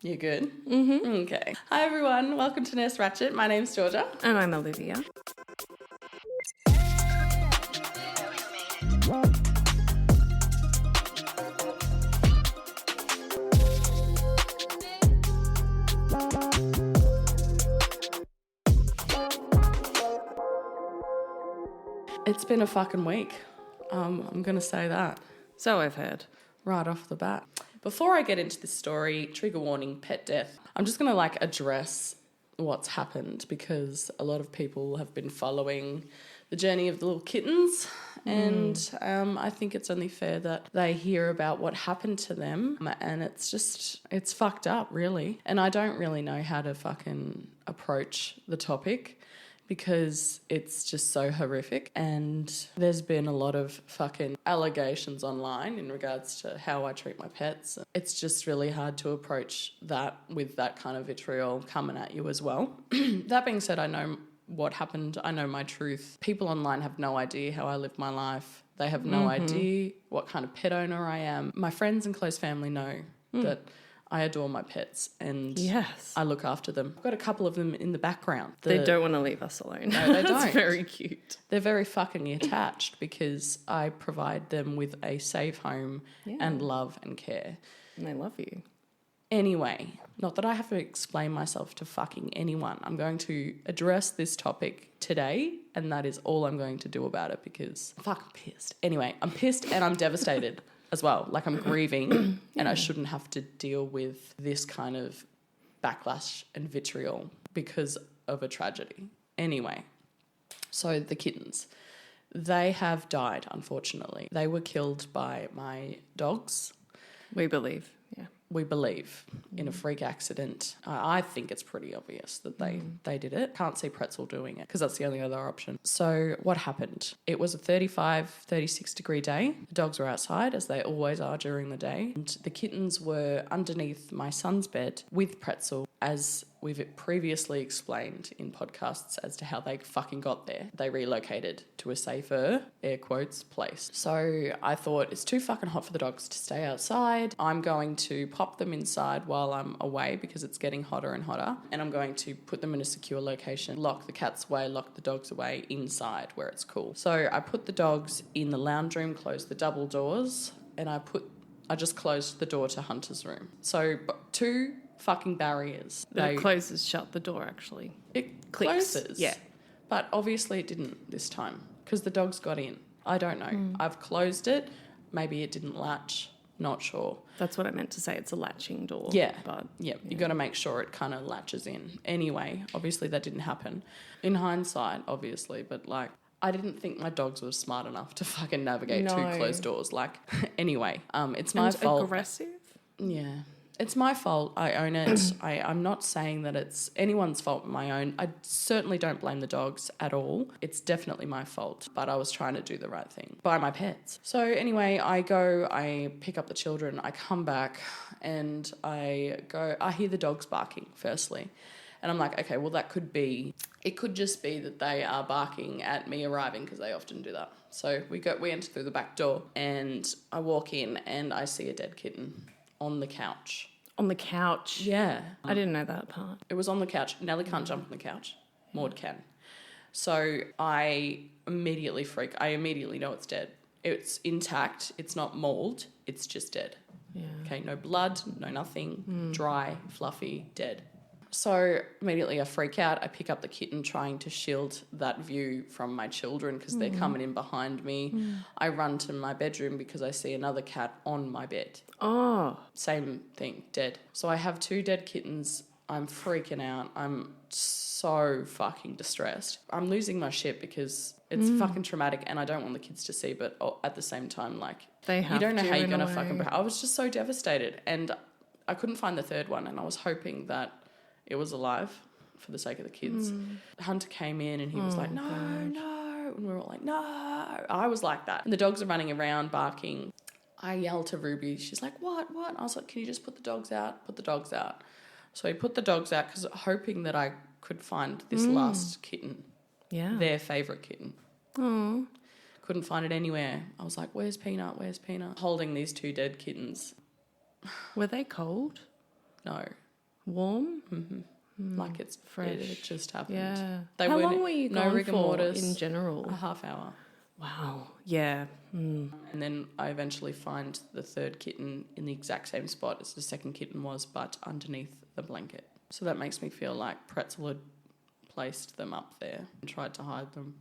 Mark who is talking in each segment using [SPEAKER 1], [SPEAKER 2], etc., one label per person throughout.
[SPEAKER 1] You good? Mm-hmm. Okay. Hi, everyone. Welcome to Nurse Ratchet. My name's Georgia.
[SPEAKER 2] And I'm Olivia.
[SPEAKER 1] It's been a fucking week. I'm going to say that.
[SPEAKER 2] So I've heard.
[SPEAKER 1] Right off the bat. Before I get into this story, trigger warning, pet death, I'm just going to address what's happened because a lot of people have been following the journey of the little kittens and I think it's only fair that they hear about what happened to them, and it's fucked up, really. And I don't really know how to fucking approach the topic because it's just so horrific, and there's been a lot of fucking allegations online in regards to how I treat my pets. It's just really hard to approach that with that kind of vitriol coming at you as well. That being said, I know what happened. I know my truth. People online have no idea how I live my life. They have no idea what kind of pet owner I am. My friends and close family know that I adore my pets and
[SPEAKER 2] yes,
[SPEAKER 1] I look after them. I've got a couple of them in the background.
[SPEAKER 2] They don't want to leave us alone.
[SPEAKER 1] No, they don't.
[SPEAKER 2] It's very cute.
[SPEAKER 1] They're very fucking attached because I provide them with a safe home and love and care.
[SPEAKER 2] And they love you.
[SPEAKER 1] Anyway, not that I have to explain myself to fucking anyone. I'm going to address this topic today, and that is all I'm going to do about it because I'm fucking pissed. Anyway, I'm pissed and I'm devastated as well. I'm grieving and I shouldn't have to deal with this kind of backlash and vitriol because of a tragedy. Anyway, so the kittens, they have died, unfortunately. They were killed by my dogs.
[SPEAKER 2] We believe, yeah.
[SPEAKER 1] We believe in a freak accident. I think it's pretty obvious that they did it. Can't see Pretzel doing it because that's the only other option. So what happened? It was a 35, 36 degree day. The dogs were outside as they always are during the day. And the kittens were underneath my son's bed with Pretzel, as we've previously explained in podcasts as to how they fucking got there. They relocated to a safer, air quotes, place. So I thought it's too fucking hot for the dogs to stay outside. I'm going to pop them inside while I'm away because it's getting hotter and hotter. And I'm going to put them in a secure location, lock the cats away, lock the dogs away inside where it's cool. So I put the dogs in the lounge room, closed the double doors, and I just closed the door to Hunter's room. So two fucking barriers.
[SPEAKER 2] It closes shut the door, actually.
[SPEAKER 1] It
[SPEAKER 2] Clicks.
[SPEAKER 1] closes.
[SPEAKER 2] Yeah.
[SPEAKER 1] But obviously it didn't this time because the dogs got in. I don't know. I've closed it. Maybe it didn't latch. Not sure.
[SPEAKER 2] That's what I meant to say. It's a latching door.
[SPEAKER 1] Yeah.
[SPEAKER 2] But
[SPEAKER 1] yeah. You got to make sure it kind of latches in. Anyway, obviously that didn't happen. In hindsight, obviously, but I didn't think my dogs were smart enough to fucking navigate two closed doors. Anyway, it's my fault.
[SPEAKER 2] Aggressive?
[SPEAKER 1] Yeah. It's my fault. I own it. I'm not saying that it's anyone's fault but my own. I certainly don't blame the dogs at all. It's definitely my fault, but I was trying to do the right thing by my pets. So anyway, I pick up the children, I come back and I hear the dogs barking firstly. And I'm like, okay, well it could just be that they are barking at me arriving because they often do that. So we enter through the back door and I walk in and I see a dead kitten on the couch.
[SPEAKER 2] On the couch?
[SPEAKER 1] Yeah.
[SPEAKER 2] I didn't know that part.
[SPEAKER 1] It was on the couch. Nellie can't jump on the couch. Maud can. So I immediately freak. I immediately know it's dead. It's intact. It's not mauled. It's just dead.
[SPEAKER 2] Yeah.
[SPEAKER 1] Okay, no blood, no nothing. Dry, fluffy, dead. So immediately I freak out. I pick up the kitten trying to shield that view from my children because they're coming in behind me. I run to my bedroom because I see another cat on my bed.
[SPEAKER 2] Oh.
[SPEAKER 1] Same thing, dead. So I have two dead kittens. I'm freaking out. I'm so fucking distressed. I'm losing my shit because it's fucking traumatic and I don't want the kids to see, but at the same time,
[SPEAKER 2] they have
[SPEAKER 1] you don't know how you're going to
[SPEAKER 2] way.
[SPEAKER 1] fucking... I was just so devastated and I couldn't find the third one and I was hoping that it was alive for the sake of the kids. Hunter came in and he was like, no. And we were all like, no. I was like that. And the dogs are running around barking. I yelled to Ruby. She's like, what? I was like, can you just put the dogs out? Put the dogs out. So he put the dogs out because hoping that I could find this last kitten.
[SPEAKER 2] Yeah.
[SPEAKER 1] Their favourite kitten.
[SPEAKER 2] Oh.
[SPEAKER 1] Couldn't find it anywhere. I was like, where's Peanut? Holding these two dead kittens.
[SPEAKER 2] Were they cold?
[SPEAKER 1] No.
[SPEAKER 2] Warm?
[SPEAKER 1] Like it's
[SPEAKER 2] fresh.
[SPEAKER 1] It just happened.
[SPEAKER 2] Yeah.
[SPEAKER 1] They
[SPEAKER 2] How
[SPEAKER 1] weren't-
[SPEAKER 2] long were you
[SPEAKER 1] no
[SPEAKER 2] gone
[SPEAKER 1] rigor
[SPEAKER 2] for
[SPEAKER 1] mortis,
[SPEAKER 2] in general?
[SPEAKER 1] a half hour.
[SPEAKER 2] Wow. Yeah.
[SPEAKER 1] And then I eventually find the third kitten in the exact same spot as the second kitten was, but underneath the blanket. So that makes me feel like Pretzel had placed them up there and tried to hide them.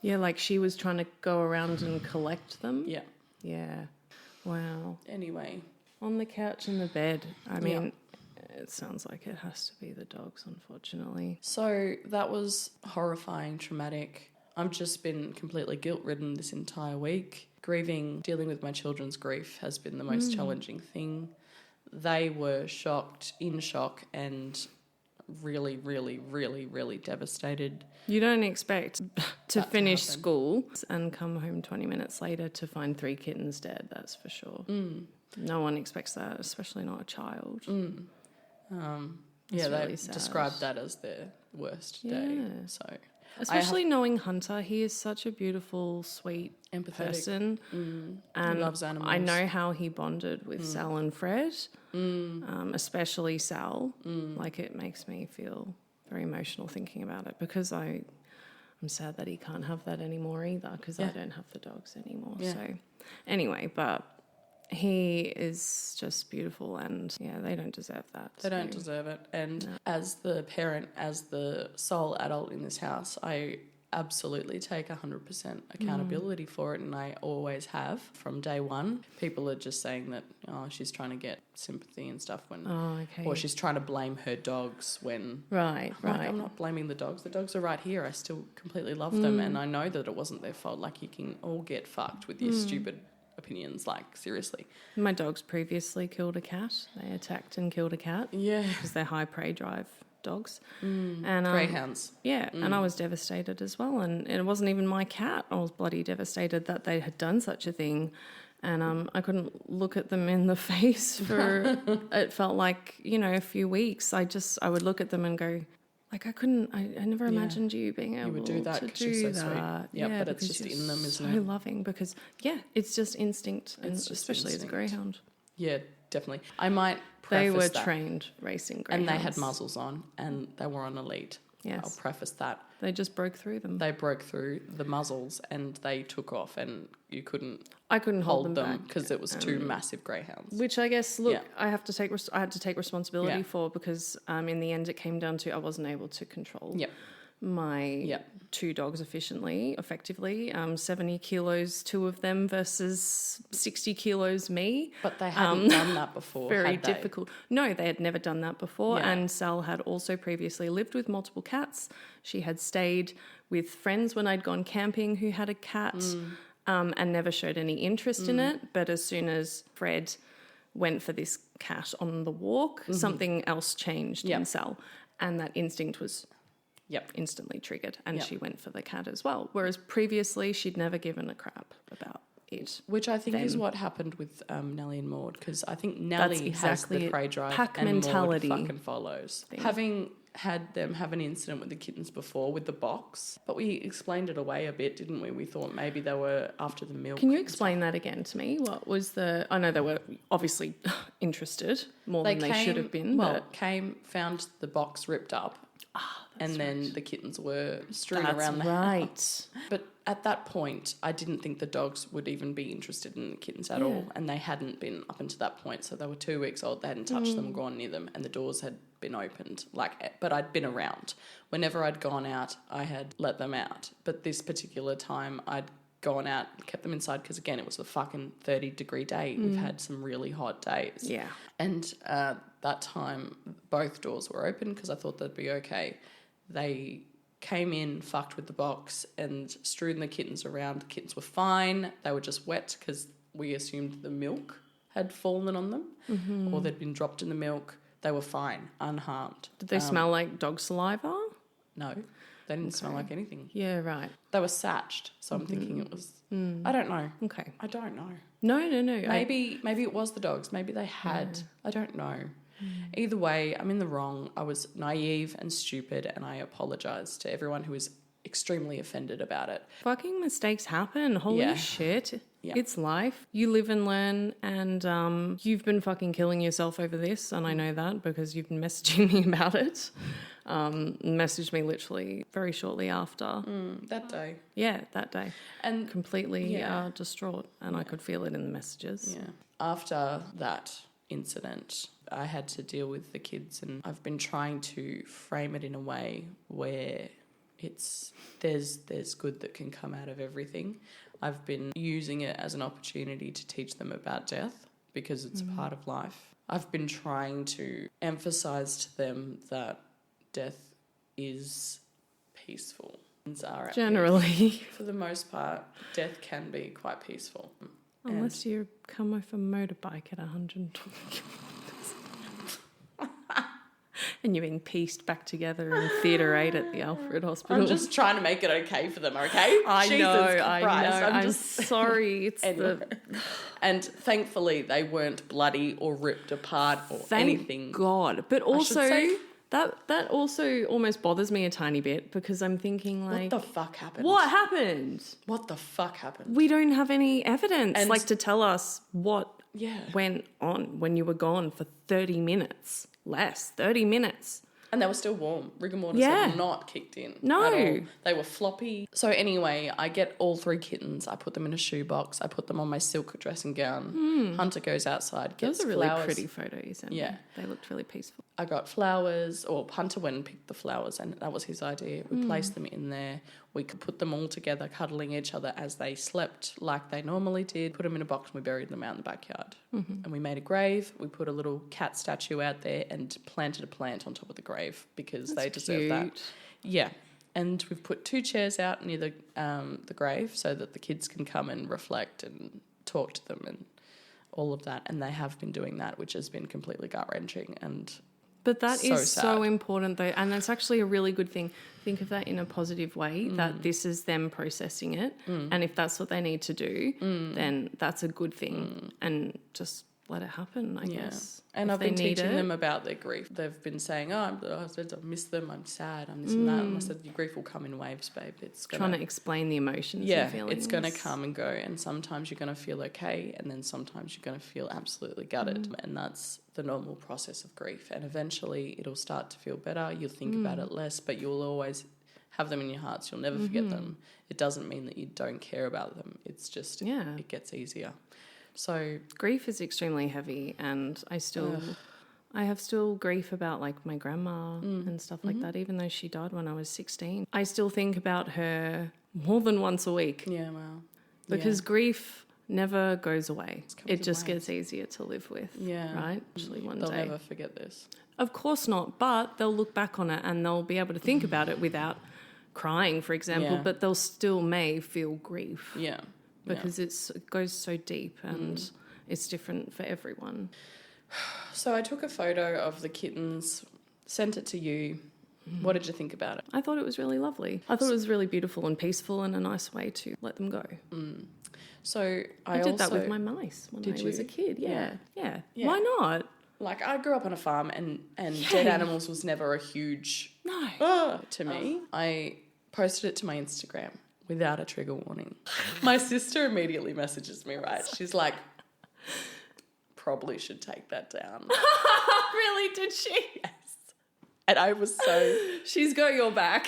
[SPEAKER 2] Yeah, like she was trying to go around and collect them.
[SPEAKER 1] Yeah.
[SPEAKER 2] Yeah. Wow.
[SPEAKER 1] Anyway.
[SPEAKER 2] On the couch and the bed. I mean, it sounds like it has to be the dogs, unfortunately.
[SPEAKER 1] So that was horrifying, traumatic. I've just been completely guilt-ridden this entire week. Dealing with my children's grief has been the most challenging thing. They were in shock, and really, really, really, really devastated.
[SPEAKER 2] You don't expect to
[SPEAKER 1] That to
[SPEAKER 2] finish
[SPEAKER 1] happen.
[SPEAKER 2] school and come home 20 minutes later to find 3 kittens dead, that's for sure. No one expects that, especially not a child.
[SPEAKER 1] Yeah, they
[SPEAKER 2] really sad.
[SPEAKER 1] described that as their worst day.
[SPEAKER 2] Yeah.
[SPEAKER 1] So
[SPEAKER 2] Especially knowing Hunter, he is such a beautiful, sweet
[SPEAKER 1] empathetic
[SPEAKER 2] person. And
[SPEAKER 1] He loves animals.
[SPEAKER 2] I know how he bonded with Sal and Fred, especially Sal. Like, it makes me feel very emotional thinking about it, because I'm sad that he can't have that anymore either, because I don't have the dogs anymore.
[SPEAKER 1] Yeah.
[SPEAKER 2] So anyway, but he is just beautiful, and they don't deserve that.
[SPEAKER 1] They don't deserve it. And as the parent, as the sole adult in this house, I absolutely take 100% accountability for it, and I always have from day one. People are just saying that, she's trying to get sympathy and stuff or she's trying to blame her dogs when...
[SPEAKER 2] Right.
[SPEAKER 1] I'm not blaming the dogs. The dogs are right here. I still completely love them, and I know that it wasn't their fault. Like, you can all get fucked with your stupid opinions, like, seriously.
[SPEAKER 2] My dogs previously killed a cat. They attacked and killed a cat.
[SPEAKER 1] Yeah.
[SPEAKER 2] Because they're high prey drive dogs. And
[SPEAKER 1] Greyhounds.
[SPEAKER 2] Yeah, and I was devastated as well. And it wasn't even my cat. I was bloody devastated that they had done such a thing. And I couldn't look at them in the face for, it felt like, a few weeks. I would look at them and go, like, I never imagined you being able
[SPEAKER 1] would do that
[SPEAKER 2] to
[SPEAKER 1] 'cause you're
[SPEAKER 2] do
[SPEAKER 1] so sweet.
[SPEAKER 2] that.
[SPEAKER 1] Yeah, but it's
[SPEAKER 2] because
[SPEAKER 1] just
[SPEAKER 2] you're
[SPEAKER 1] in them, isn't
[SPEAKER 2] so
[SPEAKER 1] it?
[SPEAKER 2] loving, because, it's just instinct, and
[SPEAKER 1] It's just
[SPEAKER 2] especially as a
[SPEAKER 1] instinct.
[SPEAKER 2] greyhound.
[SPEAKER 1] Yeah, definitely. I might
[SPEAKER 2] They
[SPEAKER 1] preface
[SPEAKER 2] were
[SPEAKER 1] that.
[SPEAKER 2] trained racing
[SPEAKER 1] And
[SPEAKER 2] greyhounds.
[SPEAKER 1] they had muzzles on, and they were on a lead.
[SPEAKER 2] Yes.
[SPEAKER 1] I'll preface that.
[SPEAKER 2] They just broke through them.
[SPEAKER 1] They broke through the muzzles and they took off, and you couldn't
[SPEAKER 2] I couldn't hold
[SPEAKER 1] hold
[SPEAKER 2] them
[SPEAKER 1] them
[SPEAKER 2] back.
[SPEAKER 1] because it was two massive greyhounds.
[SPEAKER 2] Which I guess, look,
[SPEAKER 1] Yeah.
[SPEAKER 2] I had to take responsibility
[SPEAKER 1] Yeah.
[SPEAKER 2] for, because in the end it came down to I wasn't able to control
[SPEAKER 1] Yep.
[SPEAKER 2] my 2 dogs effectively. 70 kilos, 2 of them, versus 60 kilos me.
[SPEAKER 1] But they hadn't done that before.
[SPEAKER 2] Very
[SPEAKER 1] had they?
[SPEAKER 2] difficult. No, they had never done that before.
[SPEAKER 1] Yeah.
[SPEAKER 2] And Sal had also previously lived with multiple cats. She had stayed with friends when I'd gone camping who had a cat, and never showed any interest in it. But as soon as Fred went for this cat on the walk, something else changed in Sal, and that instinct was instantly triggered, and she went for the cat as well. Whereas previously she'd never given a crap about it.
[SPEAKER 1] Which I think is what happened with Nellie and Maud, because I think Nellie
[SPEAKER 2] That's
[SPEAKER 1] has
[SPEAKER 2] exactly
[SPEAKER 1] the
[SPEAKER 2] it.
[SPEAKER 1] prey drive
[SPEAKER 2] Pack
[SPEAKER 1] and
[SPEAKER 2] mentality
[SPEAKER 1] Maud fucking follows. Having had them have an incident with the kittens before with the box, but we explained it away a bit, didn't we? We thought maybe they were after the milk.
[SPEAKER 2] Can you explain that again to me? What was I know they were obviously interested more than they should have been.
[SPEAKER 1] Well, found the box ripped up, and then the kittens were strewn around the house. But at that point, I didn't think the dogs would even be interested in the kittens at all, and they hadn't been up until that point. So they were 2 weeks old. They hadn't touched them, gone near them, and the doors had been opened. But I'd been around. Whenever I'd gone out, I had let them out. But this particular time, I'd gone out, kept them inside, because again, it was a fucking 30-degree day. We've had some really hot days.
[SPEAKER 2] Yeah.
[SPEAKER 1] And that time, both doors were open because I thought they'd be okay. They came in, fucked with the box, and strewn the kittens around. The kittens were fine. They were just wet because we assumed the milk had fallen on them or they'd been dropped in the milk. They were fine, unharmed.
[SPEAKER 2] Did they smell like dog saliva?
[SPEAKER 1] No, they didn't smell like anything.
[SPEAKER 2] Yeah, right.
[SPEAKER 1] They were satched, so I'm thinking it was... I don't know.
[SPEAKER 2] Okay.
[SPEAKER 1] I don't know.
[SPEAKER 2] No.
[SPEAKER 1] Maybe it was the dogs. Maybe they had. I don't know. Either way, I'm in the wrong. I was naive and stupid, and I apologise to everyone who was extremely offended about it.
[SPEAKER 2] Fucking mistakes happen. Holy shit.
[SPEAKER 1] Yeah.
[SPEAKER 2] It's life. You live and learn, and you've been fucking killing yourself over this, and I know that because you've been messaging me about it. Messaged me literally very shortly after.
[SPEAKER 1] That day.
[SPEAKER 2] Yeah, that day.
[SPEAKER 1] And
[SPEAKER 2] completely distraught, and I could feel it in the messages.
[SPEAKER 1] Yeah. After that incident, I had to deal with the kids, and I've been trying to frame it in a way where there's good that can come out of everything. I've been using it as an opportunity to teach them about death because it's a part of life. I've been trying to emphasize to them that death is peaceful.
[SPEAKER 2] Generally.
[SPEAKER 1] For the most part, death can be quite peaceful.
[SPEAKER 2] Unless you come off a motorbike at 120 and you're being pieced back together in Theatre 8 at the Alfred Hospital.
[SPEAKER 1] I'm just trying to make it okay for them, okay?
[SPEAKER 2] I
[SPEAKER 1] Jesus
[SPEAKER 2] know.
[SPEAKER 1] Christ.
[SPEAKER 2] I'm sorry. It's
[SPEAKER 1] anyway. And thankfully they weren't bloody or ripped apart or anything.
[SPEAKER 2] Thank God. But also that also almost bothers me a tiny bit because I'm thinking like,
[SPEAKER 1] what the fuck happened?
[SPEAKER 2] What happened?
[SPEAKER 1] What the fuck happened?
[SPEAKER 2] We don't have any evidence to tell us what went on when you were gone for 30 minutes. 30 minutes.
[SPEAKER 1] And they were still warm. Rigor mortis had not kicked in.
[SPEAKER 2] No.
[SPEAKER 1] At all. They were floppy. So anyway, I get all 3 kittens. I put them in a shoebox. I put them on my silk dressing gown. Hunter goes outside, gets
[SPEAKER 2] Those are really
[SPEAKER 1] flowers.
[SPEAKER 2] pretty photos. Yeah. They looked really peaceful.
[SPEAKER 1] I got flowers, or Hunter went and picked the flowers, and that was his idea. We placed them in there. We could put them all together, cuddling each other as they slept like they normally did. Put them in a box and we buried them out in the backyard. And we made a grave. We put a little cat statue out there and planted a plant on top of the grave because they deserve that. Yeah. And we've put 2 chairs out near the grave so that the kids can come and reflect and talk to them and all of that. And they have been doing that, which has been completely gut-wrenching and
[SPEAKER 2] But that
[SPEAKER 1] so
[SPEAKER 2] is
[SPEAKER 1] sad.
[SPEAKER 2] so important though, and that's actually a really good thing. Think of that in a positive way, that this is them processing it, and if that's what they need to do, then that's a good thing, and just let it happen, I guess.
[SPEAKER 1] And I've been teaching them about their grief. They've been saying, I miss them, I'm sad, I'm this and that. And I said, your grief will come in waves, babe. It's
[SPEAKER 2] trying to explain the emotions and feelings.
[SPEAKER 1] It's going to come and go. And sometimes you're going to feel okay, and then sometimes you're going to feel absolutely gutted. And that's the normal process of grief. And eventually it'll start to feel better. You'll think about it less, but you'll always have them in your hearts. You'll never forget them. It doesn't mean that you don't care about them. It's just, it gets easier. So
[SPEAKER 2] grief is extremely heavy, and I have still grief about like my grandma and stuff like that, even though she died when I was 16. I still think about her more than once a week.
[SPEAKER 1] Yeah, wow.
[SPEAKER 2] Because grief never goes away. It just gets easier to live with. Yeah. Right? Actually,
[SPEAKER 1] they'll never forget this.
[SPEAKER 2] Of course not, but they'll look back on it and they'll be able to think about it without crying, for example, but they'll still may feel grief.
[SPEAKER 1] Yeah.
[SPEAKER 2] Because it goes so deep and it's different for everyone.
[SPEAKER 1] So I took a photo of the kittens, sent it to you. What did you think about it?
[SPEAKER 2] I thought it was really lovely. I thought it was really beautiful and peaceful and a nice way to let them go.
[SPEAKER 1] So I
[SPEAKER 2] did that with my mice when I was a kid. Yeah. Why not?
[SPEAKER 1] Like, I grew up on a farm and dead animals was never a huge to me. I posted it to my Instagram without a trigger warning. My sister immediately messages me, right? She's like, probably should take that down.
[SPEAKER 2] Really? Did she?
[SPEAKER 1] Yes. And I was so...
[SPEAKER 2] She's got your back.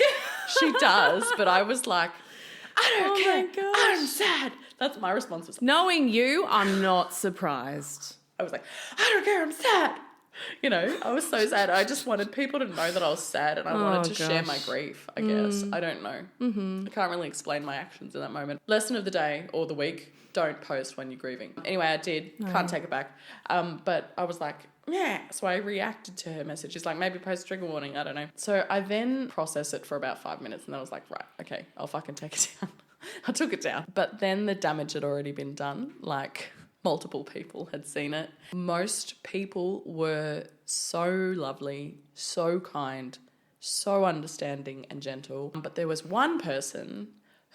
[SPEAKER 1] She does, but I was like, I don't care.
[SPEAKER 2] My gosh.
[SPEAKER 1] I'm sad. That's my response.
[SPEAKER 2] Knowing you, I'm not surprised.
[SPEAKER 1] I was like, I don't care, I'm sad. You know, I was so sad. I just wanted people to know that I was sad, and I wanted to share my grief, I guess. I don't know. I can't really explain my actions in that moment. Lesson of the day or the week, don't post when you're grieving. Anyway, I did. Can't take it back. But I was like, yeah. So I reacted to her message. She's like, maybe post trigger warning. I don't know. So I then processed it for about 5 minutes, and then I was like, right, okay, I'll fucking take it down. I took it down. But then the damage had already been done. Like, multiple people had seen it. Most people were so lovely, so kind, so understanding and gentle. But there was one person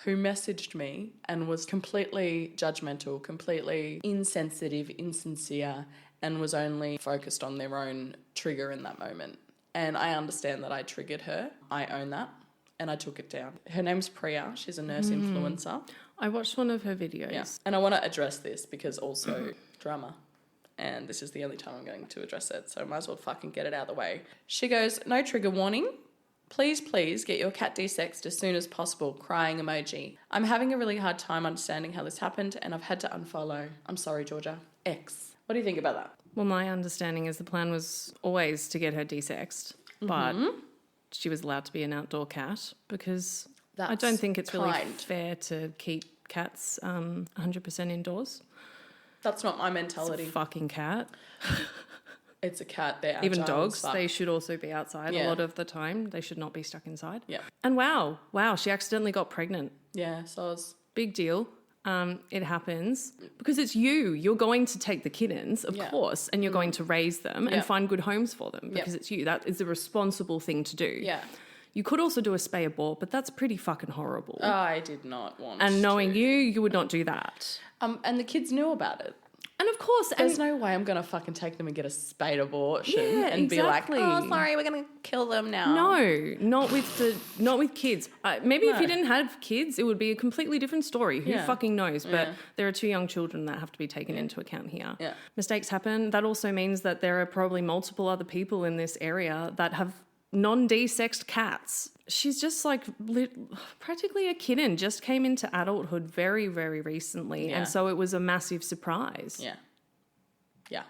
[SPEAKER 1] who messaged me and was completely judgmental, completely insensitive, insincere, and was only focused on their own trigger in that moment. And I understand that I triggered her. I own that. and I took it down. Her name's Priya. She's a nurse influencer.
[SPEAKER 2] I watched one of her videos.
[SPEAKER 1] Yeah. And I want to address this because also drama. And this is the only time I'm going to address it, so I might as well fucking get it out of the way. She goes, no trigger warning. Please get your cat desexed as soon as possible. Crying emoji. I'm having a really hard time understanding how this happened and I've had to unfollow. I'm sorry, Georgia. X. What do you think about that?
[SPEAKER 2] Well, my understanding is the plan was always to get her desexed, but she was allowed to be an outdoor cat because I don't think it's really fair to keep cats 100% indoors.
[SPEAKER 1] That's not my mentality.
[SPEAKER 2] It's a fucking cat.
[SPEAKER 1] It's a cat. They're
[SPEAKER 2] even dogs. They should also be outside a lot of the time. They should not be stuck inside.
[SPEAKER 1] Yeah.
[SPEAKER 2] And wow, she accidentally got pregnant.
[SPEAKER 1] Yeah, so I was...
[SPEAKER 2] Big deal. It happens because it's you. You're going to take the kittens, of course, and you're going to raise them and find good homes for them because it's you. That is the responsible thing to do.
[SPEAKER 1] Yeah.
[SPEAKER 2] You could also do a spay abort, but that's pretty fucking horrible.
[SPEAKER 1] I did not want
[SPEAKER 2] And knowing you would not do that.
[SPEAKER 1] And the kids knew about it.
[SPEAKER 2] And of course...
[SPEAKER 1] There's no way I'm going to fucking take them and get a spayed abortion and be like, oh, sorry, we're going to kill them now.
[SPEAKER 2] No, not with kids. Maybe if you didn't have kids, it would be a completely different story. Who fucking knows? But there are 2 young children that have to be taken into account here. Yeah. Mistakes happen. That also means that there are probably multiple other people in this area that have non-desexed cats. She's just like practically a kitten, just came into adulthood very, very recently. And so it was a massive surprise.
[SPEAKER 1] Yeah. Yeah.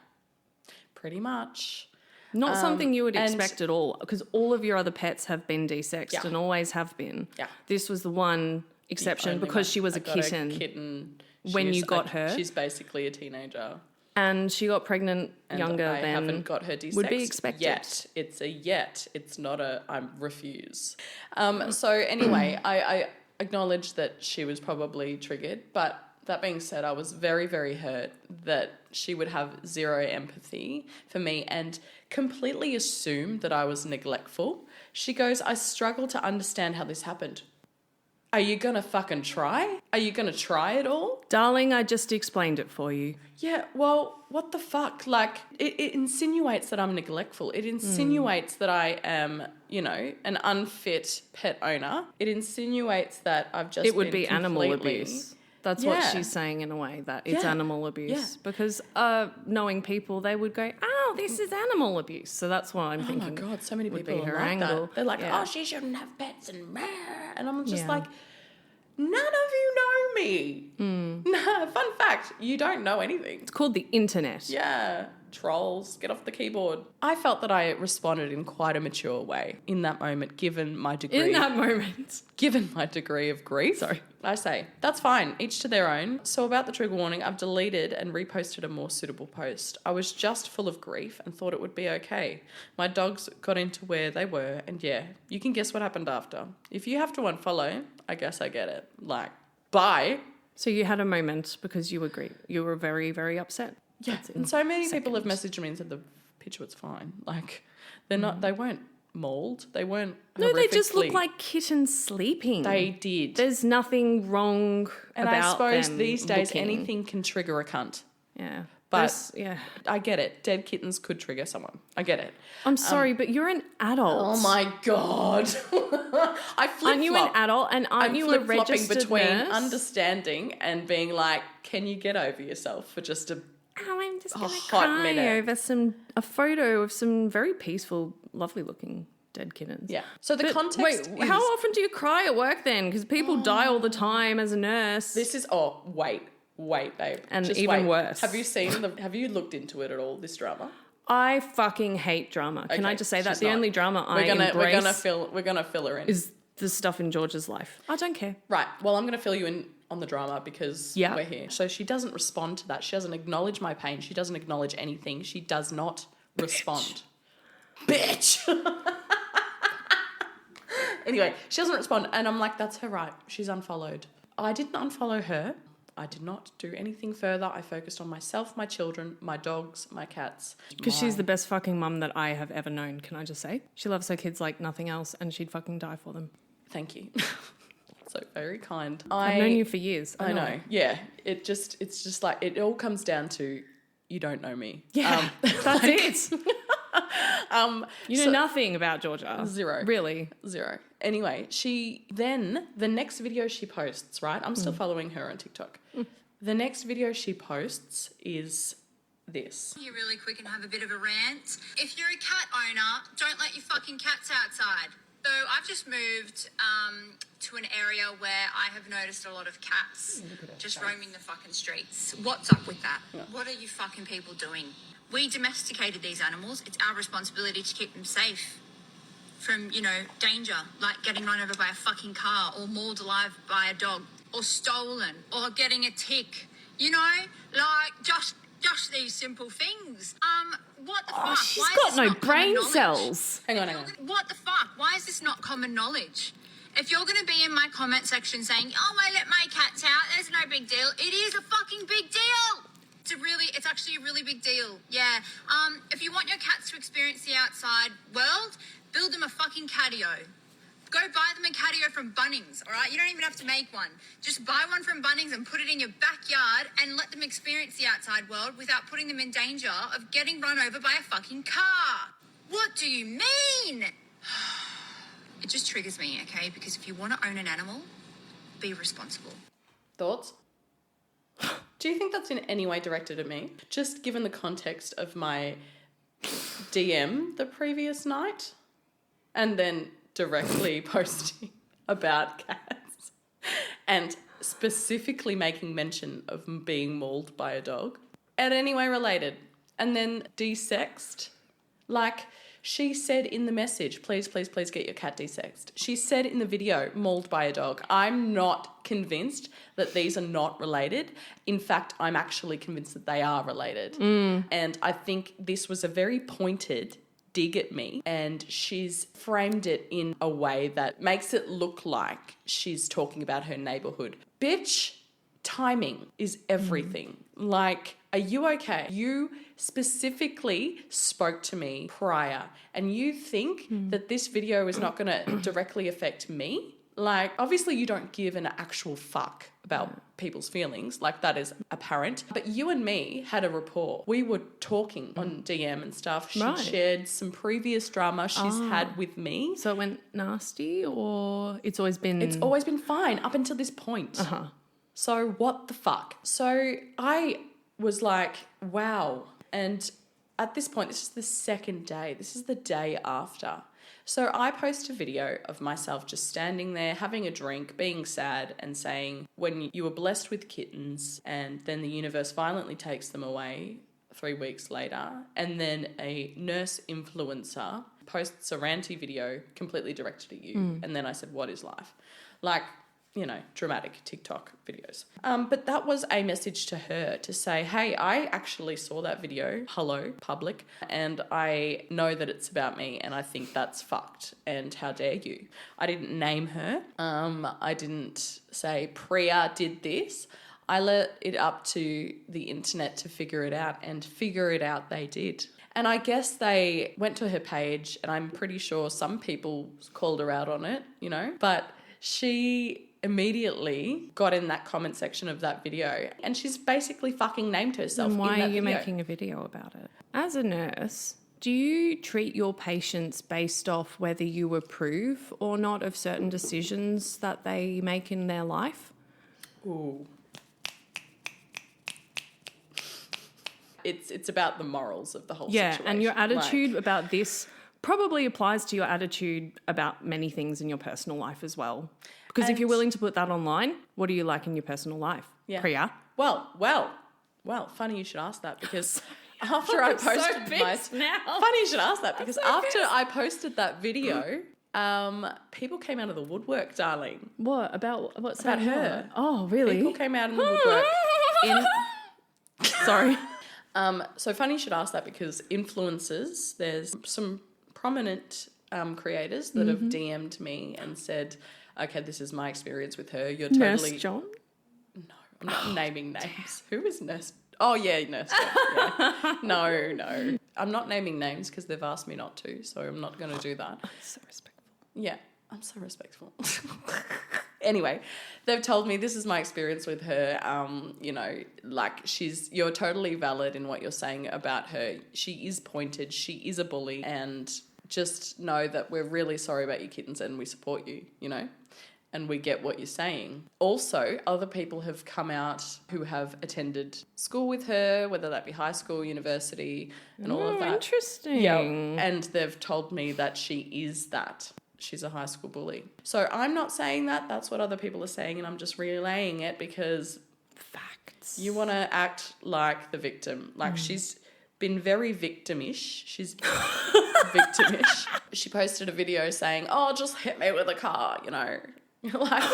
[SPEAKER 1] Pretty much.
[SPEAKER 2] Not something you would expect at all because all of your other pets have been desexed and always have been. Yeah. This was the one exception because she was a kitten when you got her.
[SPEAKER 1] She's basically a teenager.
[SPEAKER 2] And she got pregnant younger than
[SPEAKER 1] I haven't got her desexed
[SPEAKER 2] would be expected.
[SPEAKER 1] Yet. It's a yet. It's not a I refuse. So anyway, I acknowledge that she was probably triggered. But that being said, I was very, very hurt that she would have zero empathy for me and completely assume that I was neglectful. She goes, I struggle to understand how this happened. Are you going to fucking try? Are you going to try it all?
[SPEAKER 2] Darling, I just explained it for you.
[SPEAKER 1] Yeah, well, what the fuck? Like, it insinuates that I'm neglectful. It insinuates that I am, an unfit pet owner. It insinuates that I've just
[SPEAKER 2] It would be animal abuse. That's what she's saying in a way, that it's animal abuse. Yeah. Because knowing people, they would go, oh, this is animal abuse. So that's why I'm thinking.
[SPEAKER 1] Oh my God, so many people
[SPEAKER 2] be her
[SPEAKER 1] like
[SPEAKER 2] angle.
[SPEAKER 1] That. They're like, oh, she shouldn't have pets and I'm just like, none of you know me. Nah, fun fact, you don't know anything.
[SPEAKER 2] It's called the internet.
[SPEAKER 1] Yeah. Trolls, get off the keyboard. I felt that I responded in quite a mature way in that moment, given my degree. Given my degree of grief.
[SPEAKER 2] Sorry.
[SPEAKER 1] I say, that's fine, each to their own. So about the trigger warning, I've deleted and reposted a more suitable post. I was just full of grief and thought it would be okay. My dogs got into where they were and you can guess what happened after. If you have to unfollow, I guess I get it. Like, bye.
[SPEAKER 2] So you had a moment because you agreed. You were very, very upset.
[SPEAKER 1] Yeah, and so many people have messaged me and said the picture was fine. Like, they're not, they weren't mauled. They weren't
[SPEAKER 2] No, they just look like kittens sleeping.
[SPEAKER 1] They did.
[SPEAKER 2] There's nothing wrong
[SPEAKER 1] and
[SPEAKER 2] about
[SPEAKER 1] I suppose
[SPEAKER 2] them
[SPEAKER 1] these days
[SPEAKER 2] looking.
[SPEAKER 1] anything can trigger a cunt.
[SPEAKER 2] Yeah.
[SPEAKER 1] But I get it. Dead kittens could trigger someone. I get it.
[SPEAKER 2] I'm sorry, but you're an adult.
[SPEAKER 1] Oh my God. I flip-flop.
[SPEAKER 2] Aren't you an adult and aren't you a registered
[SPEAKER 1] between
[SPEAKER 2] nurse?
[SPEAKER 1] Understanding and being like, can you get over yourself for just a
[SPEAKER 2] I'm just going to
[SPEAKER 1] hot
[SPEAKER 2] cry
[SPEAKER 1] minute
[SPEAKER 2] over a photo of some very peaceful, lovely looking dead kittens.
[SPEAKER 1] Yeah. So the context
[SPEAKER 2] wait, how often do you cry at work then? Because people die all the time as a nurse.
[SPEAKER 1] This is, wait, babe.
[SPEAKER 2] And
[SPEAKER 1] just
[SPEAKER 2] even
[SPEAKER 1] wait.
[SPEAKER 2] worse.
[SPEAKER 1] Have you looked into it at all, this drama?
[SPEAKER 2] I fucking hate drama. Can I just say that? The only drama
[SPEAKER 1] embrace we're gonna fill her in.
[SPEAKER 2] Is the stuff in George's life. I don't care.
[SPEAKER 1] Right. Well, I'm gonna fill you in on the drama because we're here. So she doesn't respond to that. She doesn't acknowledge my pain. She doesn't acknowledge anything. She does not respond. Bitch. Anyway, she doesn't respond. And I'm like, that's her right. She's unfollowed. I didn't unfollow her. I did not do anything further. I focused on myself, my children, my dogs, my cats.
[SPEAKER 2] Because she's the best fucking mum that I have ever known, can I just say? She loves her kids like nothing else and she'd fucking die for them.
[SPEAKER 1] Thank you. So very kind.
[SPEAKER 2] I've known you for years.
[SPEAKER 1] I know. Yeah. It's just like, it all comes down to, you don't know me.
[SPEAKER 2] Yeah, that's it. You know nothing about Georgia.
[SPEAKER 1] Zero.
[SPEAKER 2] Really?
[SPEAKER 1] Zero. Anyway, the next video she posts, right? I'm still following her on TikTok. The next video she posts is this.
[SPEAKER 3] You really quick and have a bit of a rant. If you're a cat owner, don't let your fucking cats outside. So I've just moved to an area where I have noticed a lot of cats just roaming the fucking streets. What's up with that? Yeah. What are you fucking people doing? We domesticated these animals. It's our responsibility to keep them safe from, danger, like getting run over by a fucking car or mauled alive by a dog or stolen or getting a tick, just these simple things. What the fuck?
[SPEAKER 2] She's got no brain cells.
[SPEAKER 1] Hang on.
[SPEAKER 3] What the fuck? Why is this not common knowledge? If you're going to be in my comment section saying, I let my cats out, there's no big deal. It is a fucking big deal. It's actually a really big deal. Yeah. If you want your cats to experience the outside world, build them a fucking catio. Go buy them a catio from Bunnings, all right? You don't even have to make one. Just buy one from Bunnings and put it in your backyard and let them experience the outside world without putting them in danger of getting run over by a fucking car. What do you mean? It just triggers me, okay? Because if you want to own an animal, be responsible.
[SPEAKER 1] Thoughts? Do you think that's in any way directed at me? Just given the context of my DM the previous night and then directly posting about cats and specifically making mention of being mauled by a dog. And anyway related. And then desexed. Like she said in the message, please get your cat desexed. She said in the video, mauled by a dog. I'm not convinced that these are not related. In fact, I'm actually convinced that they are related. And I think this was a very pointed dig at me, and she's framed it in a way that makes it look like she's talking about her neighborhood. Bitch, timing is everything. Like, are you okay? You specifically spoke to me prior, and you think that this video is not going to directly affect me? Like, obviously you don't give an actual fuck about people's feelings. Like, that is apparent. But you and me had a rapport. We were talking on DM and stuff. She shared some previous drama she's had with me.
[SPEAKER 2] So it went nasty, or it's always been...
[SPEAKER 1] It's always been fine up until this point. So what the fuck? So I was like, wow. And at this point, this is the second day. This is the day after. So I post a video of myself just standing there, having a drink, being sad and saying, when you were blessed with kittens and then the universe violently takes them away 3 weeks later, and then a nurse influencer posts a ranty video completely directed at you. And then I said, what is life? Like, dramatic TikTok videos. But that was a message to her to say, hey, I actually saw that video. Hello, public. And I know that it's about me and I think that's fucked. And how dare you? I didn't name her. I didn't say Priya did this. I let it up to the internet to figure it out, and figure it out they did. And I guess they went to her page, and I'm pretty sure some people called her out on it, but she immediately got in that comment section of that video, and she's basically fucking named herself.
[SPEAKER 2] And why
[SPEAKER 1] in that
[SPEAKER 2] are you
[SPEAKER 1] video.
[SPEAKER 2] making a video about it? As a nurse, do you treat your patients based off whether you approve or not of certain decisions that they make in their life?
[SPEAKER 1] Ooh. It's about the morals of the whole situation.
[SPEAKER 2] Yeah, and your attitude about this probably applies to your attitude about many things in your personal life as well. Because if you're willing to put that online, what do you like in your personal life?
[SPEAKER 1] Yeah.
[SPEAKER 2] Priya?
[SPEAKER 1] Well, funny you should ask that, because after I posted funny you should ask that, because after I posted that video, people came out of the woodwork, darling.
[SPEAKER 2] What? What's
[SPEAKER 1] about her?
[SPEAKER 2] Oh, really?
[SPEAKER 1] People came out in the woodwork.
[SPEAKER 2] Sorry.
[SPEAKER 1] So funny you should ask that, because influencers, there's some prominent creators that have DM'd me and said, okay, this is my experience with her. You're totally...
[SPEAKER 2] Nurse John?
[SPEAKER 1] No, I'm not naming names. Who is Nurse... Oh, yeah, Nurse John. Yeah. No. I'm not naming names because they've asked me not to, so I'm not going to do that.
[SPEAKER 2] So respectful.
[SPEAKER 1] Yeah, I'm so respectful. Anyway, they've told me this is my experience with her. You know, like you're totally valid in what you're saying about her. She is pointed. She is a bully, and just know that we're really sorry about your kittens and we support you, you know, and we get what you're saying. Also, other people have come out who have attended school with her, whether that be high school, university, and all of that.
[SPEAKER 2] Interesting.
[SPEAKER 1] Yeah, and they've told me that she is that. She's a high school bully. So I'm not saying that. That's what other people are saying, and I'm just relaying it because
[SPEAKER 2] Facts.
[SPEAKER 1] you want to act like the victim. Like she's been very victimish. She's victimish. She posted a video saying, "Oh, just hit me with a car," you know. Like,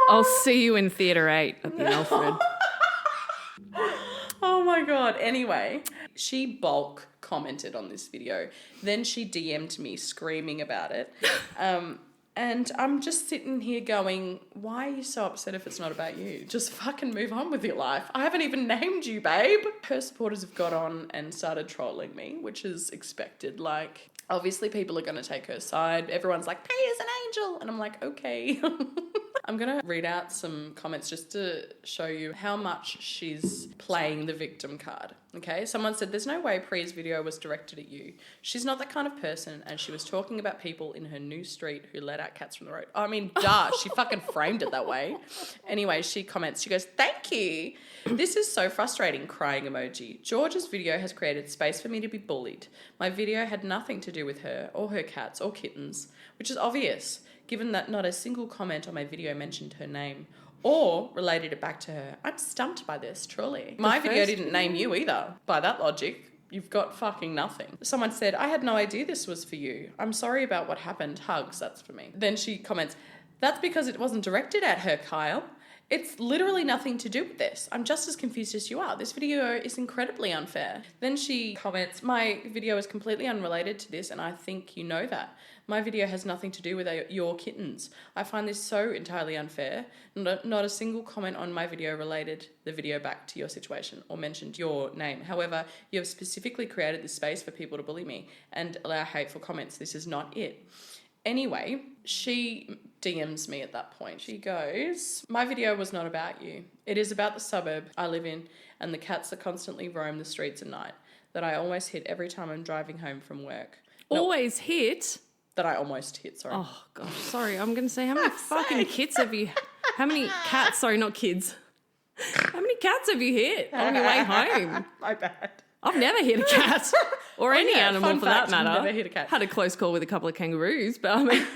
[SPEAKER 2] I'll see you in Theatre 8 at the Alfred.
[SPEAKER 1] oh my God. Anyway, she bulk commented on this video. Then she DM'd me screaming about it. And I'm just sitting here going, why are you so upset if it's not about you? Just fucking move on with your life. I haven't even named you, babe. Her supporters have got on and started trolling me, which is expected. Like, obviously people are going to take her side. Everyone's like, P is an angel. And I'm like, okay. I'm going to read out some comments just to show you how much she's playing the victim card. Okay, someone said, there's no way Priya's video was directed at you. She's not that kind of person, and she was talking about people in her new street who let out cats from the road. I mean, duh, she fucking framed it that way. Anyway, she comments, she goes, thank you. This is so frustrating, crying emoji. George's video has created space for me to be bullied. My video had nothing to do with her or her cats or kittens, which is obvious, given that not a single comment on my video mentioned her name or related it back to her. I'm stumped by this, truly. My video didn't name you either. By that logic, you've got fucking nothing. Someone said, I had no idea this was for you. I'm sorry about what happened. Hugs, that's for me. Then she comments, that's because it wasn't directed at her, Kyle. It's literally nothing to do with this. I'm just as confused as you are. This video is incredibly unfair. Then she comments, my video is completely unrelated to this and I think you know that. My video has nothing to do with your kittens. I find this so entirely unfair. Not a single comment on my video related the video back to your situation or mentioned your name. However, you have specifically created this space for people to bully me and allow hateful comments. This is not it. Anyway, she DMs me at that point. She goes, my video was not about you. It is about the suburb I live in and the cats that constantly roam the streets at night that I almost hit every time I'm driving home from work.
[SPEAKER 2] Always hit?
[SPEAKER 1] That I almost hit, sorry.
[SPEAKER 2] Oh, gosh, sorry. I'm going to say, how many fucking kids have you... How many cats... Sorry, not kids. How many cats have you hit on your way home?
[SPEAKER 1] My bad.
[SPEAKER 2] I've never hit a cat. Or any animal for that matter.
[SPEAKER 1] Never hit a cat.
[SPEAKER 2] Had a close call with a couple of kangaroos, but I mean,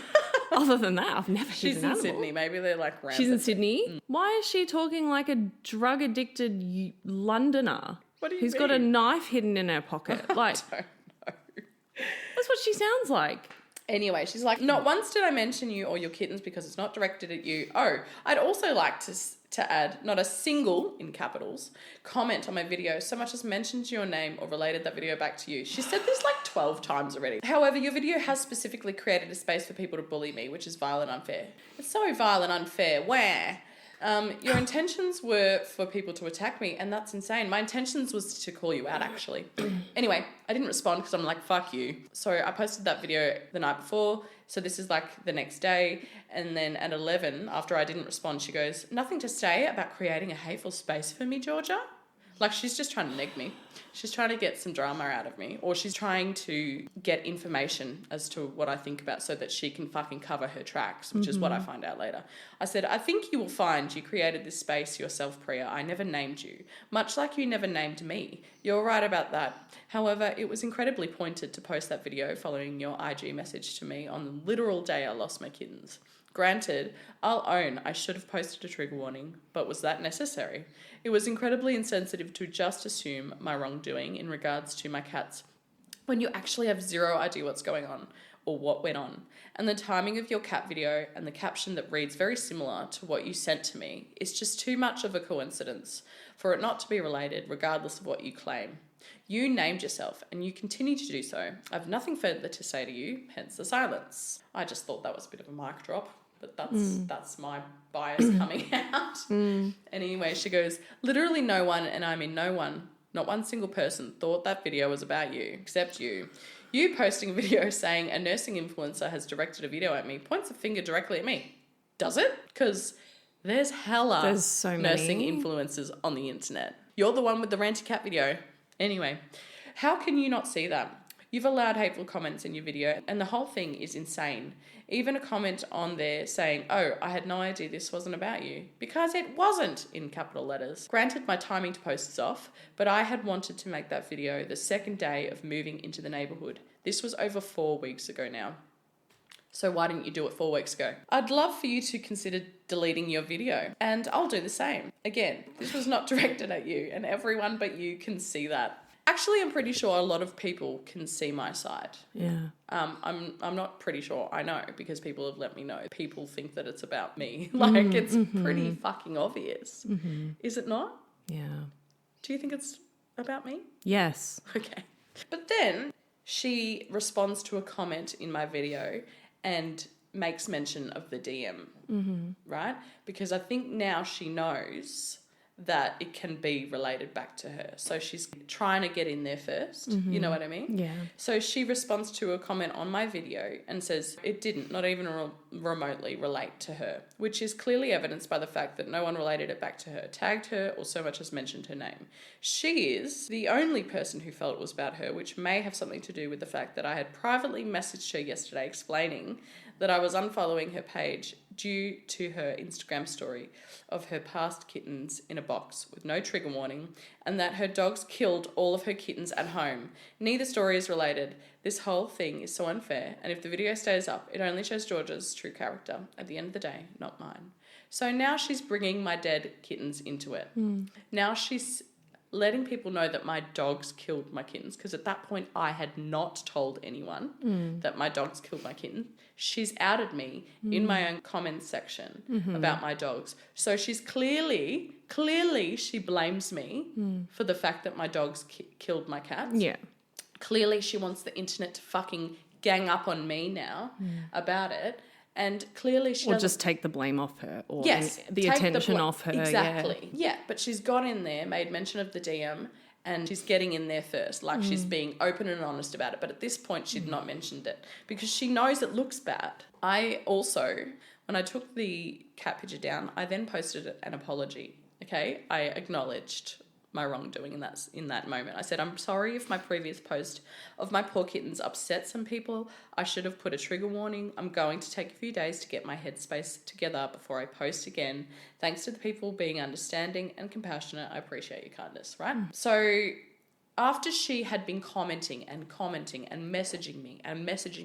[SPEAKER 2] other than that, I've never hit an animal.
[SPEAKER 1] She's in Sydney. Maybe they're like rampant.
[SPEAKER 2] She's in Sydney? Why is she talking like a drug-addicted Londoner
[SPEAKER 1] what do you
[SPEAKER 2] who's
[SPEAKER 1] mean?
[SPEAKER 2] got a knife hidden in her pocket? Like,
[SPEAKER 1] I don't know.
[SPEAKER 2] that's what she sounds like.
[SPEAKER 1] Anyway, she's like, not once did I mention you or your kittens because it's not directed at you. Oh, I'd also like to add, not a single, in capitals, comment on my video so much as mentions your name or related that video back to you. She said this like 12 times already. However, your video has specifically created a space for people to bully me, which is vile and unfair. It's so vile and unfair. Where? Your intentions were for people to attack me, and that's insane. My intentions was to call you out, actually. Anyway, I didn't respond because I'm like, fuck you. So I posted that video the night before. So this is like the next day. And then at 11, after I didn't respond, she goes, nothing to say about creating a hateful space for me, Georgia? Like, she's just trying to neg me. She's trying to get some drama out of me, or she's trying to get information as to what I think about so that she can fucking cover her tracks, which is what I find out later. I said, I think you will find you created this space yourself, Priya. I never named you, much like you never named me. You're right about that. However, it was incredibly pointed to post that video following your IG message to me on the literal day I lost my kittens. Granted, I'll own I should have posted a trigger warning, but was that necessary? It was incredibly insensitive to just assume my wrongdoing in regards to my cats when you actually have zero idea what's going on or what went on. And the timing of your cat video and the caption that reads very similar to what you sent to me is just too much of a coincidence for it not to be related regardless of what you claim. You named yourself and you continue to do so. I have nothing further to say to you, hence the silence. I just thought that was a bit of a mic drop, but that's my bias coming out. Anyway, she goes, literally no one, and I mean no one, not one single person thought that video was about you, except you. You posting a video saying a nursing influencer has directed a video at me points a finger directly at me. Does it? Because there's
[SPEAKER 2] so
[SPEAKER 1] nursing
[SPEAKER 2] many
[SPEAKER 1] influencers on the internet. You're the one with the ranty cat video. Anyway, how can you not see that? You've allowed hateful comments in your video, and the whole thing is insane. Even a comment on there saying, oh, I had no idea this wasn't about you. Because it wasn't, in capital letters. Granted, my timing to post is off, but I had wanted to make that video the second day of moving into the neighbourhood. This was over 4 weeks ago now. So why didn't you do it 4 weeks ago? I'd love for you to consider deleting your video, and I'll do the same. Again, this was not directed at you, and everyone but you can see that. Actually, I'm pretty sure a lot of people can see my side.
[SPEAKER 2] Yeah.
[SPEAKER 1] I'm not pretty sure. I know because people have let me know. People think that it's about me. It's pretty fucking obvious. Is it not?
[SPEAKER 2] Yeah.
[SPEAKER 1] Do you think it's about me?
[SPEAKER 2] Yes.
[SPEAKER 1] Okay. But then she responds to a comment in my video and makes mention of the DM, right? Because I think now she knows that it can be related back to her. So she's trying to get in there first. You know what I mean?
[SPEAKER 2] Yeah.
[SPEAKER 1] So she responds to a comment on my video and says it didn't, not even remotely relate to her, which is clearly evidenced by the fact that no one related it back to her, tagged her, or so much as mentioned her name. She is the only person who felt it was about her, which may have something to do with the fact that I had privately messaged her yesterday explaining that I was unfollowing her page due to her Instagram story of her past kittens in a box with no trigger warning, and that her dogs killed all of her kittens at home. Neither story is related. This whole thing is so unfair, and if the video stays up, it only shows Georgia's true character at the end of the day, not mine. So now she's bringing my dead kittens into it. Now she's letting people know that my dogs killed my kittens, because at that point I had not told anyone that my dogs killed my kitten. She's outed me in my own comments section about my dogs. So she's clearly she blames me for the fact that my dogs killed my cats.
[SPEAKER 2] Yeah.
[SPEAKER 1] Clearly she wants the internet to fucking gang up on me now about it. And clearly she doesn't...
[SPEAKER 2] just take the blame off her. Or
[SPEAKER 1] yes,
[SPEAKER 2] the attention off her.
[SPEAKER 1] Exactly. Yeah, but she's got in there, made mention of the DM, and she's getting in there first. Like she's being open and honest about it. But at this point, she'd not mentioned it because she knows it looks bad. I also, when I took the cat picture down, I then posted an apology. Okay? I acknowledged my wrongdoing in that moment. I said, I'm sorry if my previous post of my poor kittens upset some people. I should have put a trigger warning. I'm going to take a few days to get my headspace together before I post again. Thanks to the people being understanding and compassionate. I appreciate your kindness, right? So after she had been commenting and messaging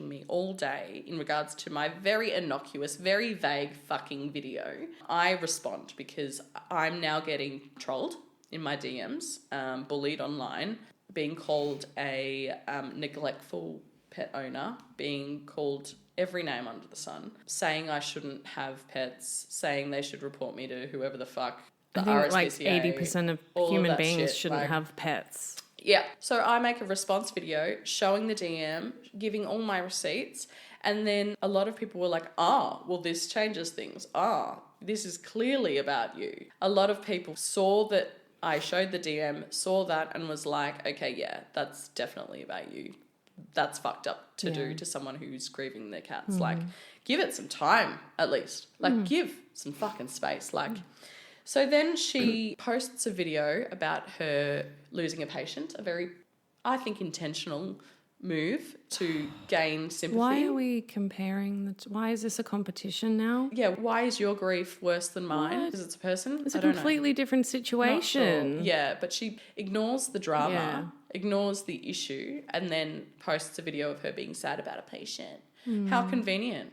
[SPEAKER 1] me all day in regards to my very innocuous, very vague fucking video, I respond because I'm now getting trolled in my DMs, bullied online, being called a neglectful pet owner, being called every name under the sun, saying I shouldn't have pets, saying they should report me to whoever the fuck, the
[SPEAKER 2] I think
[SPEAKER 1] RSPCA,
[SPEAKER 2] like 80% of human beings
[SPEAKER 1] shit,
[SPEAKER 2] shouldn't have pets.
[SPEAKER 1] Yeah. So I make a response video showing the DM, giving all my receipts, and then a lot of people were like, well, this changes things. This is clearly about you. A lot of people saw that I showed the DM, saw that, and was like, okay, yeah, that's definitely about you. That's fucked up to do to someone who's grieving their cats. Like, give it some time, at least. Like, give some fucking space. Like, so then she posts a video about her losing a patient, a very, I think, intentional move to gain sympathy.
[SPEAKER 2] Why are we comparing? Why is this a competition now?
[SPEAKER 1] Yeah, why is your grief worse than mine? Because it's a person?
[SPEAKER 2] It's a completely different situation.
[SPEAKER 1] Sure. Yeah, but she ignores the drama, ignores the issue, and then posts a video of her being sad about a patient. How convenient.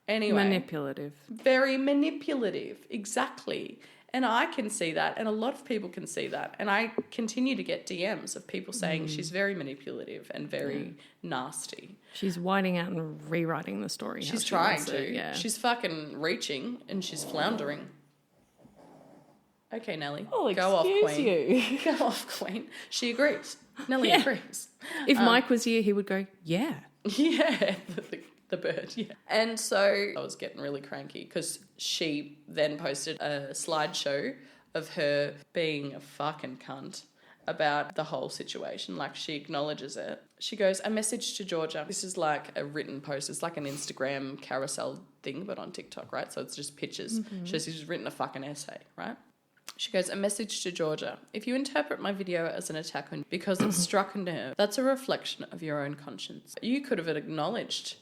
[SPEAKER 1] Anyway.
[SPEAKER 2] Manipulative.
[SPEAKER 1] Very manipulative, exactly. And I can see that, and a lot of people can see that. And I continue to get DMs of people saying she's very manipulative and very nasty.
[SPEAKER 2] She's whiting out and rewriting the story.
[SPEAKER 1] She's trying to. Yeah. She's fucking reaching and she's floundering. Okay, Nelly. Go off, Queen. Go off, Queen. She agrees. Nelly agrees.
[SPEAKER 2] If Mike was here, he would go, yeah.
[SPEAKER 1] Yeah, the bird, yeah. And so I was getting really cranky because she then posted a slideshow of her being a fucking cunt about the whole situation. Like, she acknowledges it. She goes, a message to Georgia. This is like a written post. It's like an Instagram carousel thing, but on TikTok, right? So it's just pictures. She's written a fucking essay, right? She goes, a message to Georgia. If you interpret my video as an attack on because it struck a nerve, that's a reflection of your own conscience. You could have acknowledged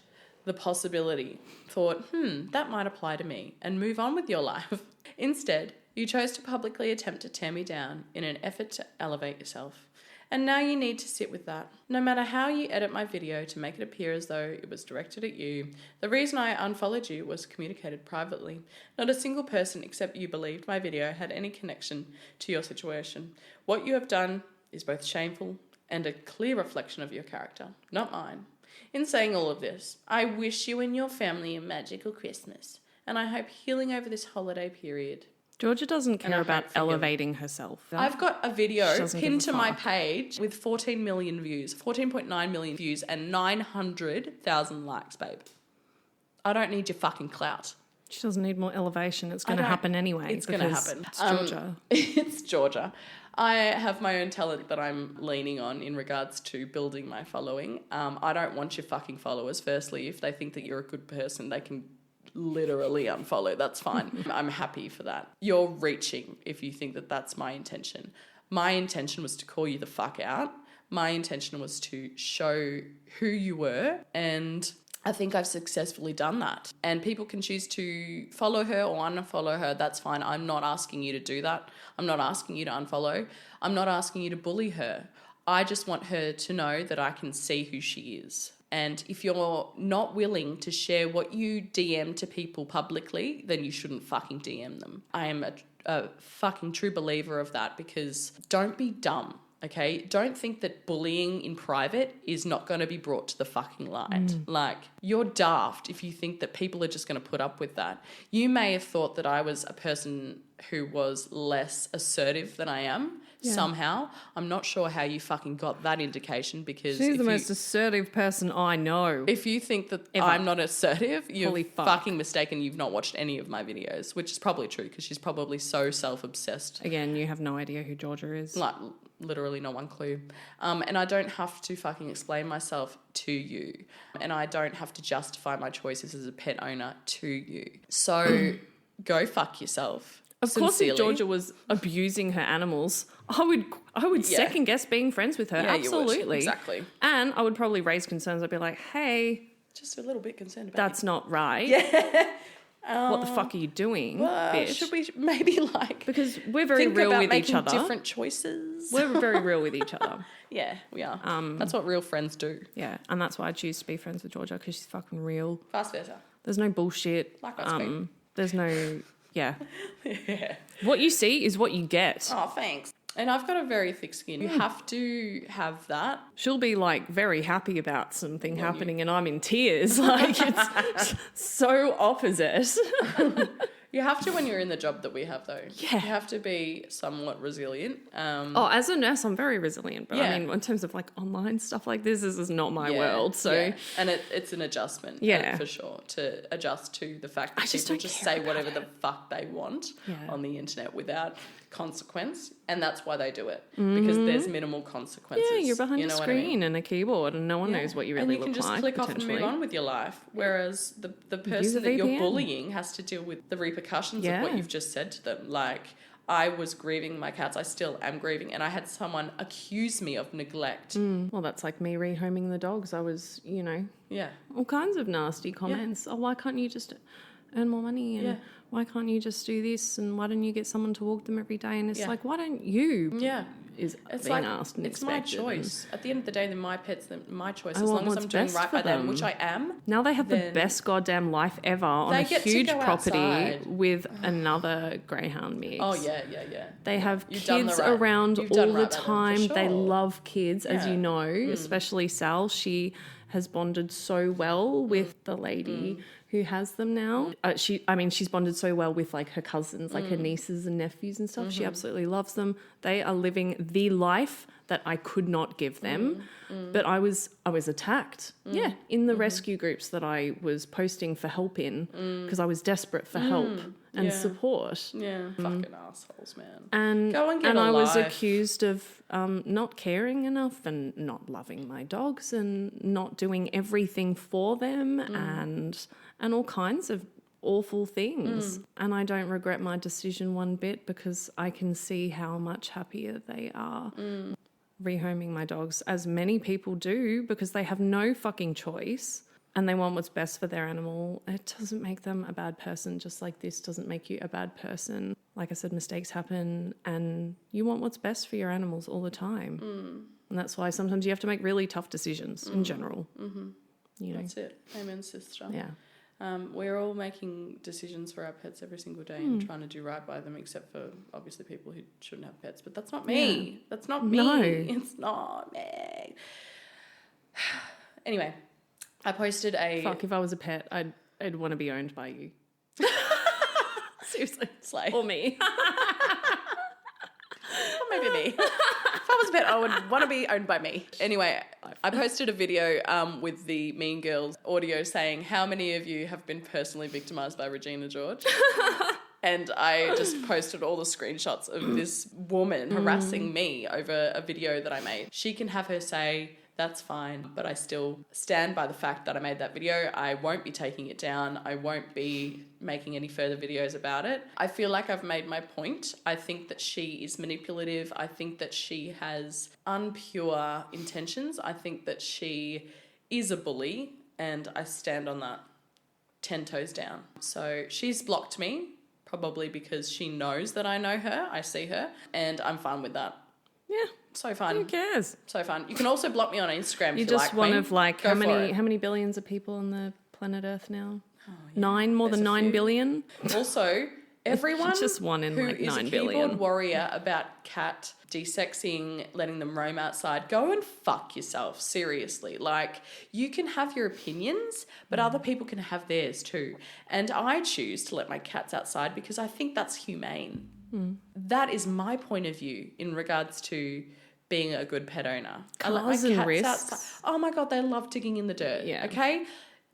[SPEAKER 1] the possibility, thought, that might apply to me, and move on with your life. Instead, you chose to publicly attempt to tear me down in an effort to elevate yourself. And now you need to sit with that. No matter how you edit my video to make it appear as though it was directed at you, the reason I unfollowed you was communicated privately. Not a single person except you believed my video had any connection to your situation. What you have done is both shameful and a clear reflection of your character, not mine. In saying all of this, I wish you and your family a magical Christmas, and I hope healing over this holiday period.
[SPEAKER 2] Georgia doesn't care about elevating herself.
[SPEAKER 1] I've got a video pinned to my page with 14 million views, 14.9 million views and 900,000 likes, babe. I don't need your fucking clout.
[SPEAKER 2] She doesn't need more elevation. It's going to happen anyway.
[SPEAKER 1] It's going to happen.
[SPEAKER 2] It's Georgia.
[SPEAKER 1] It's Georgia. I have my own talent that I'm leaning on in regards to building my following. I don't want your fucking followers. Firstly, if they think that you're a good person, they can literally unfollow. That's fine. I'm happy for that. You're reaching if you think that that's my intention. My intention was to call you the fuck out. My intention was to show who you were, and I think I've successfully done that. And people can choose to follow her or unfollow her. That's fine. I'm not asking you to do that. I'm not asking you to unfollow. I'm not asking you to bully her. I just want her to know that I can see who she is. And if you're not willing to share what you DM to people publicly, then you shouldn't fucking DM them. I am a fucking true believer of that, because don't be dumb, okay? Don't think that bullying in private is not going to be brought to the fucking light. Like, you're daft if you think that people are just going to put up with that. You may have thought that I was a person who was less assertive than I am. Yeah. Somehow. I'm not sure how you fucking got that indication, because
[SPEAKER 2] she's the most assertive person I know.
[SPEAKER 1] If you think that I'm not assertive, you're fucking mistaken. You've not watched any of my videos, which is probably true, because she's probably so self-obsessed.
[SPEAKER 2] Again, you have no idea who Georgia is.
[SPEAKER 1] Like, literally not one clue. And I don't have to fucking explain myself to you. And I don't have to justify my choices as a pet owner to you. So go fuck yourself.
[SPEAKER 2] Of course, if Georgia was abusing her animals, I would second guess being friends with her. Yeah, absolutely.
[SPEAKER 1] You would. Exactly.
[SPEAKER 2] And I would probably raise concerns. I'd be like, hey,
[SPEAKER 1] just a little bit concerned about
[SPEAKER 2] that's not right.
[SPEAKER 1] Yeah.
[SPEAKER 2] What the fuck are you doing, bitch?
[SPEAKER 1] Should we maybe
[SPEAKER 2] because we're very real with each other.
[SPEAKER 1] Different choices.
[SPEAKER 2] We're very real with each other.
[SPEAKER 1] Yeah, we are. That's what real friends do.
[SPEAKER 2] Yeah, and that's why I choose to be friends with Georgia, because she's fucking real.
[SPEAKER 1] Vice versa.
[SPEAKER 2] There's no bullshit.
[SPEAKER 1] Like us,
[SPEAKER 2] there's no. Yeah.
[SPEAKER 1] Yeah.
[SPEAKER 2] What you see is what you get.
[SPEAKER 1] Oh, thanks. And I've got a very thick skin. You have to have that.
[SPEAKER 2] She'll be like very happy about something happening and I'm in tears. Like, it's so opposite.
[SPEAKER 1] You have to when you're in the job that we have, though.
[SPEAKER 2] Yeah.
[SPEAKER 1] You have to be somewhat resilient.
[SPEAKER 2] As a nurse, I'm very resilient. But I mean, in terms of like online stuff like this is not my world. So,
[SPEAKER 1] and it's an adjustment, for sure, to adjust to the fact that people just say whatever the fuck they want on the internet without consequence, and that's why they do it, because there's minimal consequences.
[SPEAKER 2] Yeah, you're behind a screen and a keyboard, and no one knows what you really look like.
[SPEAKER 1] And you can just click off and move on with your life. Whereas the person that you're bullying has to deal with the repercussions of what you've just said to them. Like, I was grieving my cats. I still am grieving, and I had someone accuse me of neglect.
[SPEAKER 2] Well, that's like me rehoming the dogs. I was, all kinds of nasty comments. Oh, why can't you just earn more money? And why can't you just do this? And why don't you get someone to walk them every day? And it's like, why don't you?
[SPEAKER 1] Yeah.
[SPEAKER 2] It's being
[SPEAKER 1] like,
[SPEAKER 2] asked and
[SPEAKER 1] it's
[SPEAKER 2] expected.
[SPEAKER 1] my choice. At the end of the day, they're my pets, they're my choice. As long as I'm doing right by them, which I am.
[SPEAKER 2] Now they have the best goddamn life ever on a huge property with another greyhound mix.
[SPEAKER 1] Oh, yeah.
[SPEAKER 2] They have kids around all the time. Sure. They love kids, as you know, especially Sal. She has bonded so well with the lady who has them now. She's bonded so well with like her cousins, like her nieces and nephews and stuff. She absolutely loves them. They are living the life that I could not give them. But I was attacked. Yeah, in the rescue groups that I was posting for help in, because I was desperate for help and support.
[SPEAKER 1] Yeah, fucking assholes, man.
[SPEAKER 2] And
[SPEAKER 1] Go and get a
[SPEAKER 2] I was
[SPEAKER 1] life.
[SPEAKER 2] accused of not caring enough and not loving my dogs and not doing everything for them and all kinds of awful things. And I don't regret my decision one bit, because I can see how much happier they are rehoming my dogs, as many people do, because they have no fucking choice and they want what's best for their animal. It doesn't make them a bad person, just like this doesn't make you a bad person. Like I said, mistakes happen and you want what's best for your animals all the time. And that's why sometimes you have to make really tough decisions in general. You know?
[SPEAKER 1] That's it. Amen, sister.
[SPEAKER 2] Yeah.
[SPEAKER 1] We're all making decisions for our pets every single day and trying to do right by them, except for obviously people who shouldn't have pets. But that's not me.
[SPEAKER 2] Yeah.
[SPEAKER 1] That's not me.
[SPEAKER 2] No.
[SPEAKER 1] It's not me. Anyway, I posted a...
[SPEAKER 2] Fuck, if I was a pet, I'd want to be owned by you. Seriously.
[SPEAKER 1] Slay.
[SPEAKER 2] Or me.
[SPEAKER 1] Or maybe me. If I was a pet, I would want to be owned by me. Anyway, I posted a video with the Mean Girls audio saying, how many of you have been personally victimised by Regina George? And I just posted all the screenshots of this woman harassing me over a video that I made. She can have her say, that's fine, but I still stand by the fact that I made that video. I won't be taking it down. I won't be making any further videos about it. I feel like I've made my point. I think that she is manipulative. I think that she has unpure intentions. I think that she is a bully, and I stand on that 10 toes down. So she's blocked me, probably because she knows that I know her, I see her, and I'm fine with that.
[SPEAKER 2] Yeah.
[SPEAKER 1] So fun.
[SPEAKER 2] Who cares?
[SPEAKER 1] So fun. You can also block me on Instagram if you
[SPEAKER 2] just
[SPEAKER 1] like
[SPEAKER 2] one
[SPEAKER 1] me.
[SPEAKER 2] of like
[SPEAKER 1] Go
[SPEAKER 2] how
[SPEAKER 1] for it.
[SPEAKER 2] many billions of people on the planet Earth now?
[SPEAKER 1] Oh, yeah.
[SPEAKER 2] 9, more
[SPEAKER 1] There's
[SPEAKER 2] than
[SPEAKER 1] a
[SPEAKER 2] 9
[SPEAKER 1] few.
[SPEAKER 2] billion.
[SPEAKER 1] Also, everyone
[SPEAKER 2] Just one in
[SPEAKER 1] who
[SPEAKER 2] like
[SPEAKER 1] is
[SPEAKER 2] 9
[SPEAKER 1] a
[SPEAKER 2] billion.
[SPEAKER 1] keyboard warrior about cat desexing, letting them roam outside, go and fuck yourself. Seriously. Like, you can have your opinions, but other people can have theirs too. And I choose to let my cats outside because I think that's humane. That is my point of view in regards to being a good pet owner. I let my
[SPEAKER 2] Cars and
[SPEAKER 1] cats
[SPEAKER 2] risks.
[SPEAKER 1] outside. Oh my God, they love digging in the dirt.
[SPEAKER 2] Yeah.
[SPEAKER 1] Okay?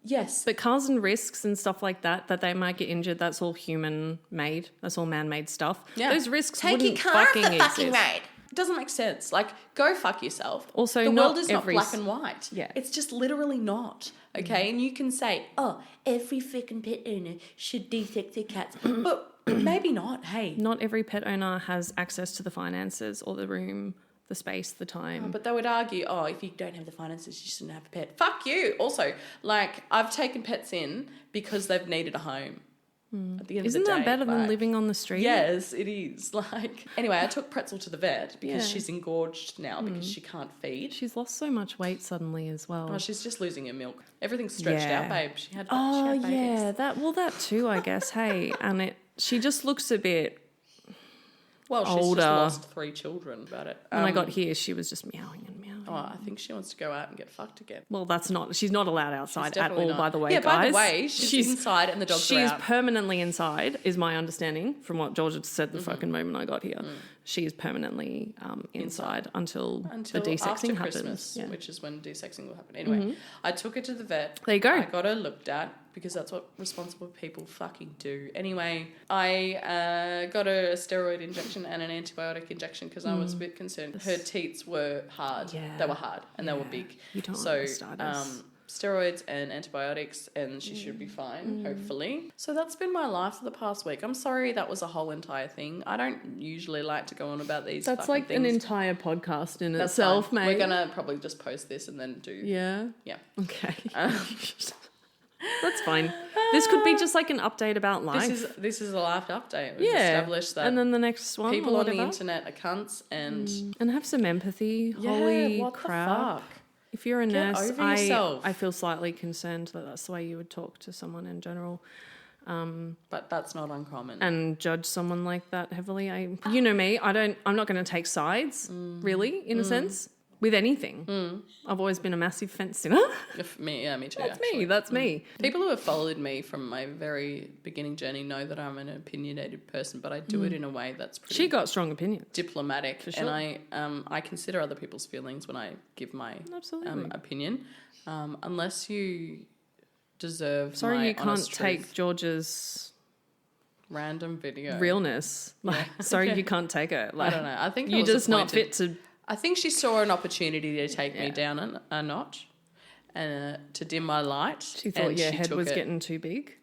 [SPEAKER 1] Yes.
[SPEAKER 2] But cars and risks and stuff like that they might get injured, that's all human made. That's all man-made stuff.
[SPEAKER 1] Yeah.
[SPEAKER 2] Those risks
[SPEAKER 1] Take
[SPEAKER 2] wouldn't
[SPEAKER 1] your car off
[SPEAKER 2] fucking
[SPEAKER 1] the fucking
[SPEAKER 2] exist.
[SPEAKER 1] road. It doesn't make sense. Like, go fuck yourself.
[SPEAKER 2] Also,
[SPEAKER 1] the
[SPEAKER 2] not
[SPEAKER 1] world is not
[SPEAKER 2] every
[SPEAKER 1] black and white.
[SPEAKER 2] Yeah.
[SPEAKER 1] It's just literally not. Okay? And you can say, oh, every freaking pet owner should desex their cats. But maybe not. Hey.
[SPEAKER 2] Not every pet owner has access to the finances or the room, the space, the time.
[SPEAKER 1] But they would argue, oh, if you don't have the finances, you shouldn't have a pet. Fuck you. Also, like, I've taken pets in because they've needed a home. At the end
[SPEAKER 2] Isn't
[SPEAKER 1] of the day,
[SPEAKER 2] that better than
[SPEAKER 1] like,
[SPEAKER 2] living on the street?
[SPEAKER 1] Yes, it is. Like, anyway, I took Pretzel to the vet because
[SPEAKER 2] Yeah.
[SPEAKER 1] she's engorged now because she can't feed.
[SPEAKER 2] She's lost so much weight suddenly as well.
[SPEAKER 1] Oh, she's just losing her milk. Everything's stretched
[SPEAKER 2] Yeah.
[SPEAKER 1] out, babe. She had
[SPEAKER 2] Oh
[SPEAKER 1] babies.
[SPEAKER 2] yeah, that too, I guess. Hey, and she just looks a bit.
[SPEAKER 1] Well, she's
[SPEAKER 2] older.
[SPEAKER 1] just lost 3 children about it.
[SPEAKER 2] When I got here, she was just meowing and meowing.
[SPEAKER 1] Oh, I think she wants to go out and get fucked again.
[SPEAKER 2] Well, she's not allowed outside at all,
[SPEAKER 1] Definitely not.
[SPEAKER 2] by the way,
[SPEAKER 1] Yeah,
[SPEAKER 2] guys.
[SPEAKER 1] by the way, she's inside and the dogs are
[SPEAKER 2] She's
[SPEAKER 1] out.
[SPEAKER 2] permanently inside, is my understanding from what Georgia said the fucking moment I got here. She is permanently inside until the
[SPEAKER 1] Until
[SPEAKER 2] desexing
[SPEAKER 1] after
[SPEAKER 2] happens.
[SPEAKER 1] Christmas,
[SPEAKER 2] Yeah.
[SPEAKER 1] which is when desexing will happen. Anyway, I took her to the vet.
[SPEAKER 2] There you go.
[SPEAKER 1] I got her looked at because that's what responsible people fucking do. Anyway, I got her a steroid injection and an antibiotic injection because I was a bit concerned. Her teats were hard.
[SPEAKER 2] Yeah.
[SPEAKER 1] They were hard and they were big.
[SPEAKER 2] You don't
[SPEAKER 1] so,
[SPEAKER 2] want mastitis.
[SPEAKER 1] steroids and antibiotics, and she should be fine, hopefully. So that's been my life for the past week. I'm sorry that was a whole entire thing. I don't usually like to go on about these
[SPEAKER 2] That's
[SPEAKER 1] fucking
[SPEAKER 2] like
[SPEAKER 1] things.
[SPEAKER 2] an entire podcast in
[SPEAKER 1] That's
[SPEAKER 2] itself,
[SPEAKER 1] fine.
[SPEAKER 2] mate.
[SPEAKER 1] We're going to probably just post this and then do...
[SPEAKER 2] Yeah.
[SPEAKER 1] Yeah.
[SPEAKER 2] Okay. That's fine. This could be just like an update about life.
[SPEAKER 1] This is a life update. We've
[SPEAKER 2] yeah.
[SPEAKER 1] established that
[SPEAKER 2] and then the next one.
[SPEAKER 1] people
[SPEAKER 2] or
[SPEAKER 1] on the
[SPEAKER 2] whatever.
[SPEAKER 1] internet are cunts and...
[SPEAKER 2] And have some empathy.
[SPEAKER 1] Yeah,
[SPEAKER 2] Holy
[SPEAKER 1] what
[SPEAKER 2] crap.
[SPEAKER 1] the fuck?
[SPEAKER 2] If you're a
[SPEAKER 1] Get
[SPEAKER 2] nurse,
[SPEAKER 1] over yourself.
[SPEAKER 2] I feel slightly concerned that that's the way you would talk to someone in general.
[SPEAKER 1] But that's not uncommon.
[SPEAKER 2] And judge someone like that heavily. You know me, I'm not going to take sides, really, in a sense. with anything. I've always been a massive fence sitter.
[SPEAKER 1] Me too.
[SPEAKER 2] That's
[SPEAKER 1] actually.
[SPEAKER 2] me. That's me.
[SPEAKER 1] People who have followed me from my very beginning journey know that I'm an opinionated person, but I do it in a way that's pretty
[SPEAKER 2] She got strong opinions.
[SPEAKER 1] diplomatic,
[SPEAKER 2] For sure.
[SPEAKER 1] and I consider other people's feelings when I give my
[SPEAKER 2] Absolutely.
[SPEAKER 1] opinion, unless you deserve.
[SPEAKER 2] Sorry,
[SPEAKER 1] my
[SPEAKER 2] you can't
[SPEAKER 1] honest
[SPEAKER 2] take
[SPEAKER 1] truth.
[SPEAKER 2] George's
[SPEAKER 1] Random video
[SPEAKER 2] realness. Like, sorry, you can't take it. Like,
[SPEAKER 1] I don't know. I think
[SPEAKER 2] you just not fit to.
[SPEAKER 1] I think she saw an opportunity to take me down a notch, and to dim my light.
[SPEAKER 2] She thought
[SPEAKER 1] and
[SPEAKER 2] your
[SPEAKER 1] she
[SPEAKER 2] head
[SPEAKER 1] took
[SPEAKER 2] was
[SPEAKER 1] it.
[SPEAKER 2] getting too big.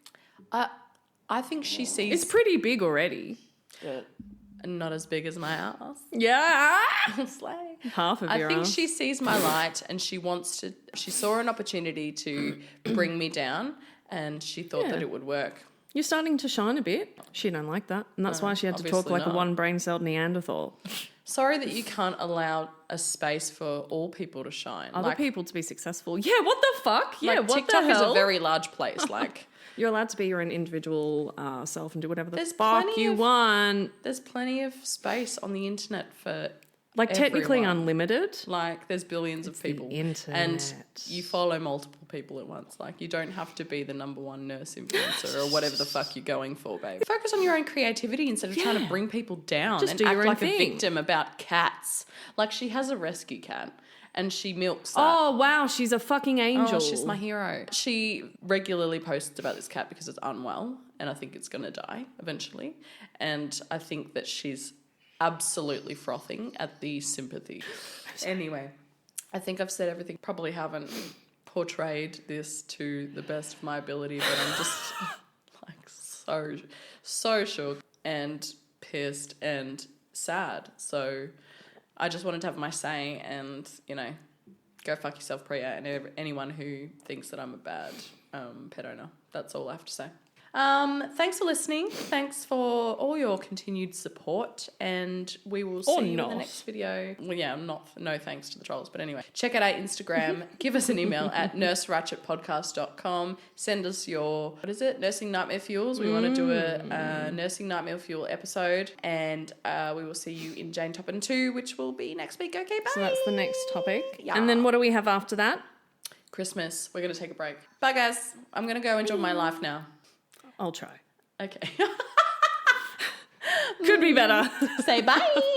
[SPEAKER 1] I think she sees
[SPEAKER 2] It's pretty big already.
[SPEAKER 1] not as big as my ass.
[SPEAKER 2] Yeah.
[SPEAKER 1] Slay.
[SPEAKER 2] Half of
[SPEAKER 1] I
[SPEAKER 2] your
[SPEAKER 1] think
[SPEAKER 2] ass.
[SPEAKER 1] she sees my light and she saw an opportunity to bring me down, and she thought that it would work.
[SPEAKER 2] You're starting to shine a bit. She don't like that. And that's why she had to talk
[SPEAKER 1] obviously
[SPEAKER 2] like a
[SPEAKER 1] not.
[SPEAKER 2] one-brain-celled Neanderthal.
[SPEAKER 1] Sorry that you can't allow a space for all people to shine.
[SPEAKER 2] Other people to be successful. Yeah, what the fuck? Yeah,
[SPEAKER 1] like
[SPEAKER 2] what
[SPEAKER 1] TikTok
[SPEAKER 2] the hell?
[SPEAKER 1] is a very large place. Like,
[SPEAKER 2] You're allowed to be your own individual self and do whatever the
[SPEAKER 1] There's
[SPEAKER 2] fuck
[SPEAKER 1] plenty
[SPEAKER 2] you
[SPEAKER 1] of-
[SPEAKER 2] want.
[SPEAKER 1] there's plenty of space on the internet for
[SPEAKER 2] Like technically
[SPEAKER 1] everyone.
[SPEAKER 2] unlimited.
[SPEAKER 1] Like, there's billions of
[SPEAKER 2] the
[SPEAKER 1] people.
[SPEAKER 2] internet.
[SPEAKER 1] And you follow multiple people at once. Like, you don't have to be the #1 nurse influencer or whatever the fuck you're going for, babe. Focus on your own creativity instead of trying to bring people down
[SPEAKER 2] Just
[SPEAKER 1] and
[SPEAKER 2] do
[SPEAKER 1] act
[SPEAKER 2] your own
[SPEAKER 1] like a
[SPEAKER 2] thing.
[SPEAKER 1] victim about cats. Like, she has a rescue cat and she milks that.
[SPEAKER 2] Oh, wow, she's a fucking angel.
[SPEAKER 1] Oh, she's my hero. She regularly posts about this cat because it's unwell and I think it's going to die eventually. And I think that she's absolutely frothing at the sympathy. Anyway, I think I've said everything. Probably haven't portrayed this to the best of my ability, but I'm just like so shook and pissed and sad. So I just wanted to have my say and, go fuck yourself, Priya, and anyone who thinks that I'm a bad pet owner. That's all I have to say. Thanks for listening. Thanks for all your continued support, and we will see you in the next video. Well, yeah, no thanks to the trolls, but anyway, check out our Instagram. Give us an email at nurseratchetpodcast.com. Send us your, Nursing Nightmare Fuels. We want to do a Nursing Nightmare Fuel episode, and we will see you in Jane Toppin 2, which will be next week. Okay, bye.
[SPEAKER 2] So that's the next topic.
[SPEAKER 1] Yeah.
[SPEAKER 2] And then what do we have after that?
[SPEAKER 1] Christmas. We're going to take a break. Bye, guys. I'm going to go enjoy my life now.
[SPEAKER 2] I'll try.
[SPEAKER 1] Okay.
[SPEAKER 2] Could be better.
[SPEAKER 1] Say bye.